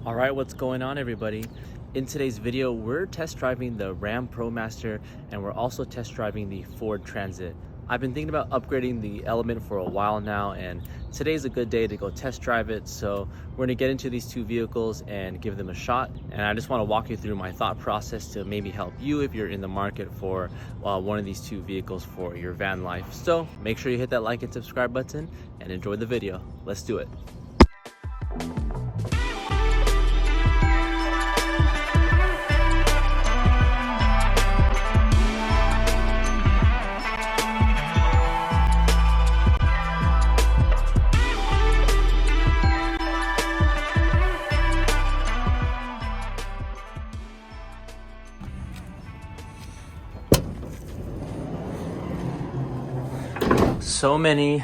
All right, what's going on, everybody? In today's video, we're test driving the Ram Promaster and we're also test driving the Ford Transit. I've been thinking about upgrading the Element for a while now, and today's a good day to go test drive it. So we're gonna get into these two vehicles and give them a shot. And I just wanna walk you through my thought process to maybe help you if you're in the market for one of these two vehicles for your van life. So make sure you hit that like and subscribe button and enjoy the video. Let's do it. So many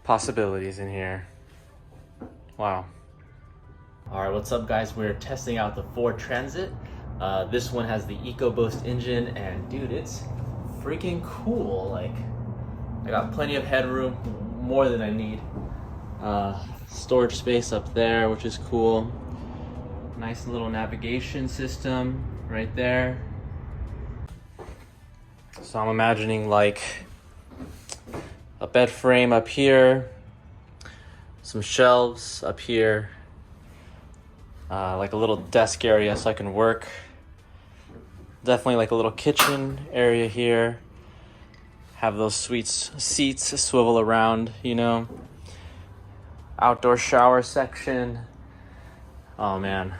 possibilities in here. Wow. All right, what's up, guys? We're testing out the Ford Transit. This one has the EcoBoost engine, and dude, it's freaking cool. Like, I got plenty of headroom, more than I need. Storage space up there, which is cool. Nice little navigation system right there. So I'm imagining like a bed frame up here, some shelves up here, like a little desk area so I can work. Definitely like a little kitchen area here. Have those sweet seats swivel around, you know. Outdoor shower section. Oh man,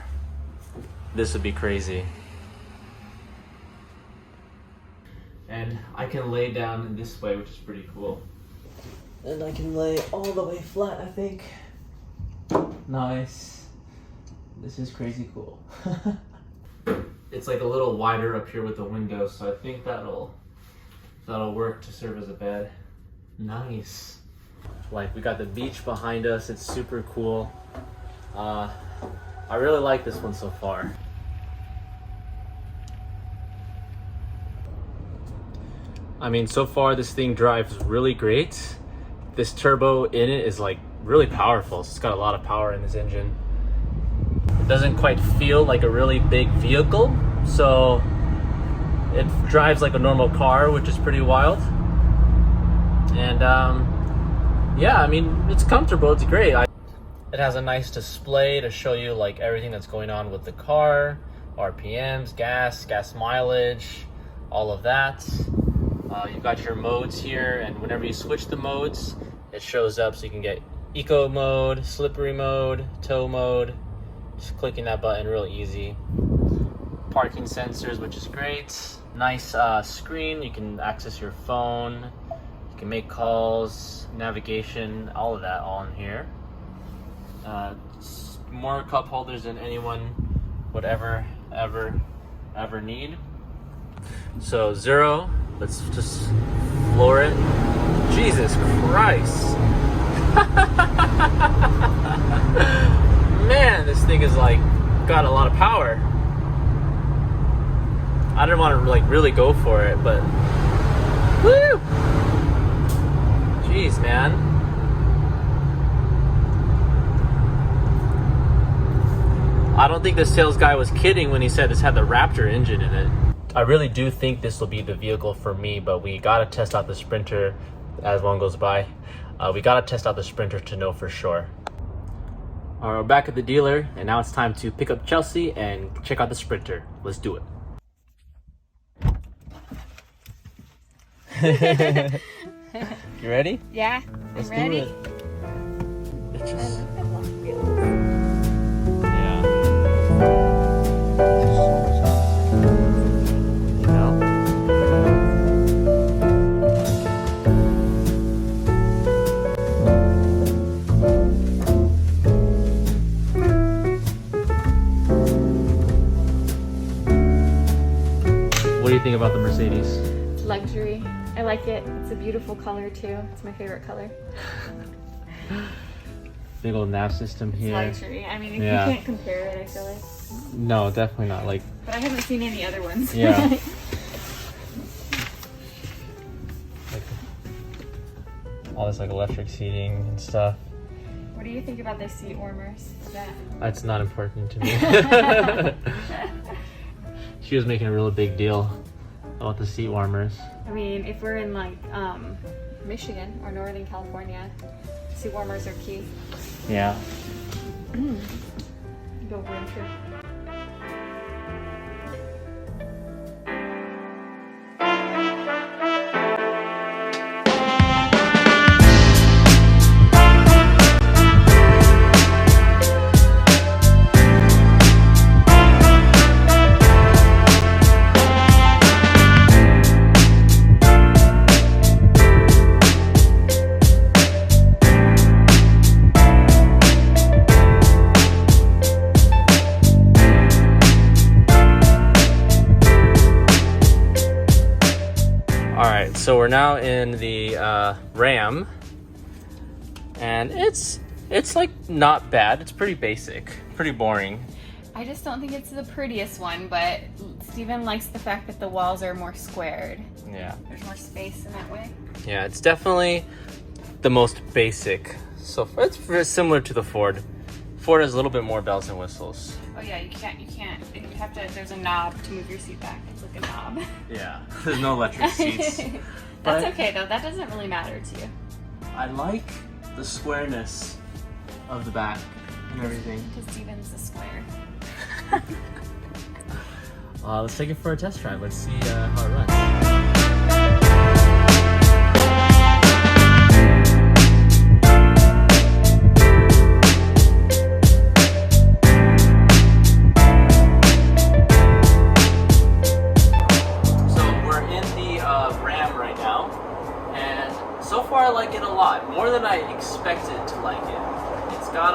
this would be crazy. And I can lay down in this way, which is pretty cool. And I can lay all the way flat, I think. Nice. This is crazy cool. It's like a little wider up here with the window, so I think that'll work to serve as a bed. Nice. Like, we got the beach behind us. It's super cool. I really like this one so far. I mean, so far this thing drives really great. This turbo in it is like really powerful. So it's got a lot of power in this engine. It doesn't quite feel like a really big vehicle, so it drives like a normal car, which is pretty wild. And yeah, I mean, it's comfortable, it's great. It has a nice display to show you like everything that's going on with the car, RPMs, gas mileage, all of that. You've got your modes here, and whenever you switch the modes, it shows up so you can get eco mode, slippery mode, tow mode. Just clicking that button, real easy. Parking sensors, which is great. Nice screen, you can access your phone, you can make calls, navigation, all of that all in here. More cup holders than anyone would ever need. So 0. Let's just floor it. Jesus Christ. Man, this thing is like got a lot of power. I didn't want to like really go for it, but woo! Jeez, man. I don't think the sales guy was kidding when he said this had the Raptor engine in it. I really do think this will be the vehicle for me, but we gotta test out the Sprinter as one goes by. We gotta test out the Sprinter to know for sure. All right, we're back at the dealer, and now it's time to pick up Chelsea and check out the Sprinter. Let's do it. You ready? Yeah, Let's I'm ready. do it. It's just... What do you think about the Mercedes? Luxury. I like it. It's a beautiful color too. It's my favorite color. Big old nav system here. It's luxury. I mean, Yeah. you can't compare it, I feel like. No, definitely not. Like, but I haven't seen any other ones. Yeah. Like, all this like electric seating and stuff. What do you think about the seat warmers? Yeah. That's not important to me. She was making a real big deal about the seat warmers. I mean, if we're in like Michigan or Northern California, seat warmers are key. Yeah. Go winter. Alright, so we're now in the Ram, and it's like not bad. It's pretty basic, pretty boring. I just don't think it's the prettiest one, but Steven likes the fact that the walls are more squared. Yeah. There's more space in that way. Yeah, it's definitely the most basic. So it's very similar to the Ford. Ford has a little bit more bells and whistles. Oh yeah, you have to, there's a knob to move your seat back. It's like a knob. Yeah, there's no electric seats. That's okay though, that doesn't really matter to you. I like the squareness of the back and everything. Because Steven's a square. Let's take it for a test drive. Let's see how it runs. I like it a lot, more than I expected to like it. It's got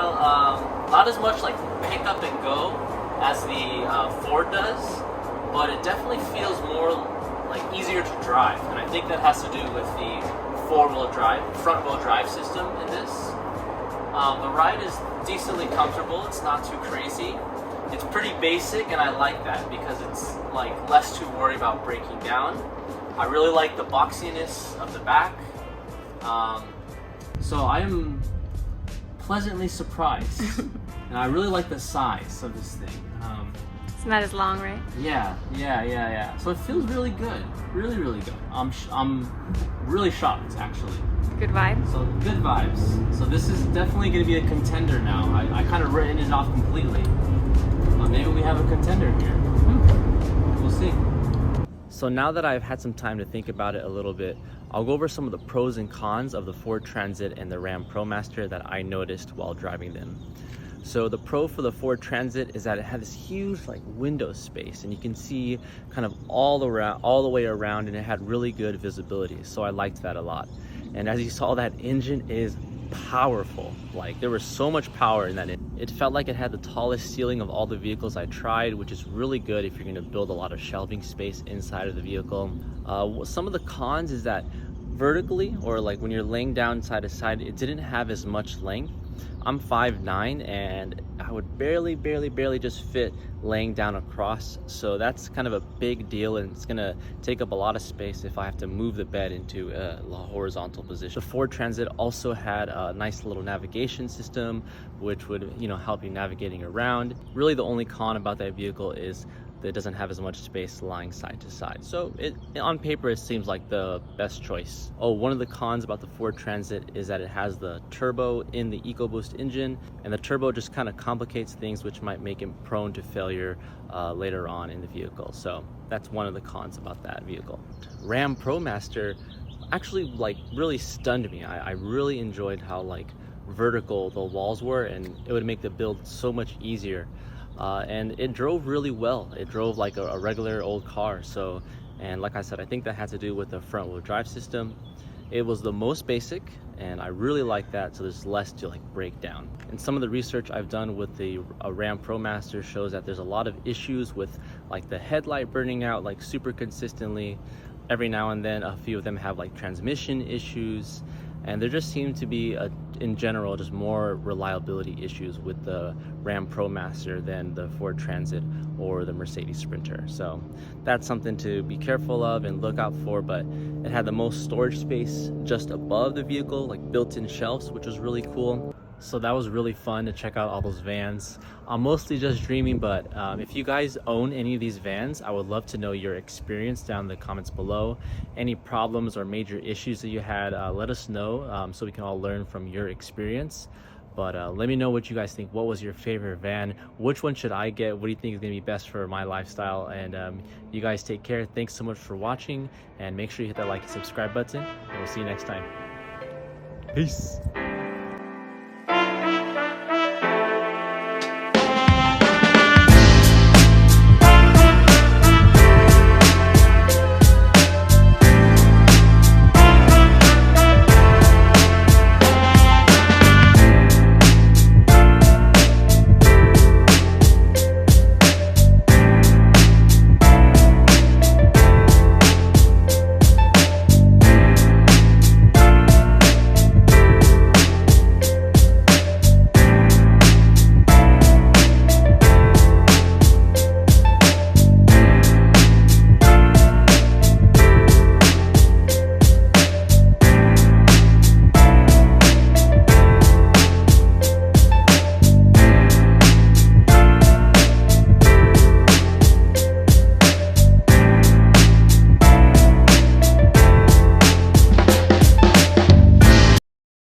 not as much like pick up and go as the Ford does, but it definitely feels more like easier to drive, and I think that has to do with the front-wheel drive system in this. The ride is decently comfortable. It's not too crazy. It's pretty basic, and I like that because it's like less to worry about breaking down. I really like the boxiness of the back. So I am pleasantly surprised, and I really like the size of this thing. It's not as long, right? Yeah. So it feels really good, really good. I'm really shocked, actually. Good vibes. So good vibes. So this is definitely going to be a contender now. I kind of written it off completely, but maybe we have a contender here. We'll see. So now that I've had some time to think about it a little bit, I'll go over some of the pros and cons of the Ford Transit and the Ram Promaster that I noticed while driving them. So the pro for the Ford Transit is that it had this huge like window space, and you can see kind of all the way around, and it had really good visibility. So I liked that a lot. And as you saw, that engine is powerful. Like there was so much power in that. It felt like it had the tallest ceiling of all the vehicles I tried, which is really good if you're going to build a lot of shelving space inside of the vehicle. Some of the cons is that vertically, or like when you're laying down side to side, it didn't have as much length. I'm 5'9", and I would barely just fit laying down across, so that's kind of a big deal, and it's gonna take up a lot of space if I have to move the bed into a horizontal position. The Ford Transit also had a nice little navigation system, which would help you navigating around. Really the only con about that vehicle is that it doesn't have as much space lying side to side. So on paper, it seems like the best choice. Oh, one of the cons about the Ford Transit is that it has the turbo in the EcoBoost engine, and the turbo just kind of complicates things, which might make it prone to failure later on in the vehicle. So that's one of the cons about that vehicle. Ram Promaster actually like really stunned me. I really enjoyed how like vertical the walls were, and it would make the build so much easier. And it drove really well. It drove like a regular old car. So, and like I said, I think that had to do with the front wheel drive system. It was the most basic, and I really like that. So there's less to like break down. And some of the research I've done with the Ram Promaster shows that there's a lot of issues with like the headlight burning out like super consistently. Every now and then a few of them have like transmission issues, and there just seem to be in general just more reliability issues with the Ram Promaster than the Ford Transit or the Mercedes Sprinter. So that's something to be careful of and look out for. But it had the most storage space just above the vehicle, like built-in shelves, which was really cool. So that was really fun to check out all those vans. I'm mostly just dreaming, but if you guys own any of these vans, I would love to know your experience down in the comments below. Any problems or major issues that you had, let us know so we can all learn from your experience. But let me know what you guys think. What was your favorite van? Which one should I get? What do you think is gonna be best for my lifestyle? And you guys take care. Thanks so much for watching, and make sure you hit that like and subscribe button, and we'll see you next time. Peace.